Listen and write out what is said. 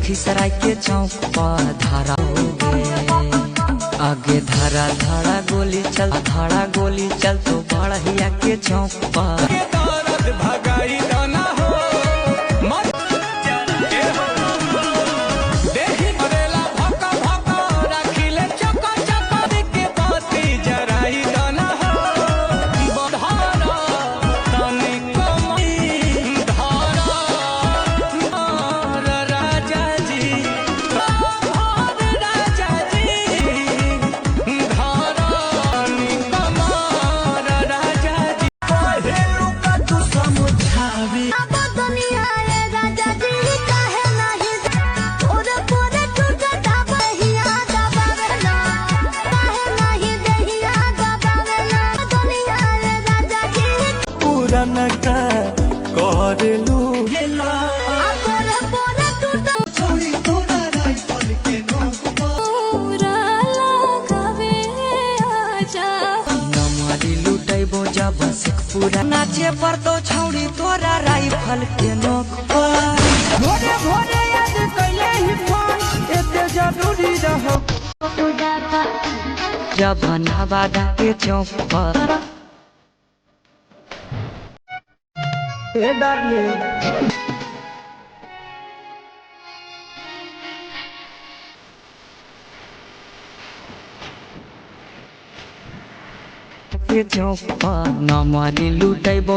लखीसराय के चौक पर धारा हो गए। आगे धारा धारा गोली चल, धारा गोली चल तो बढ़िया के चौक पर भगाई दाना हो पूरा नाचे पर तो छौड़ी तोरा राइफल के नोक पर भोरे भोरे याद कैले ही फोन एते जरूरी रहो जब नवादा के चौक पर ए डार्लिंग के चौक पर न मारी लुटैबो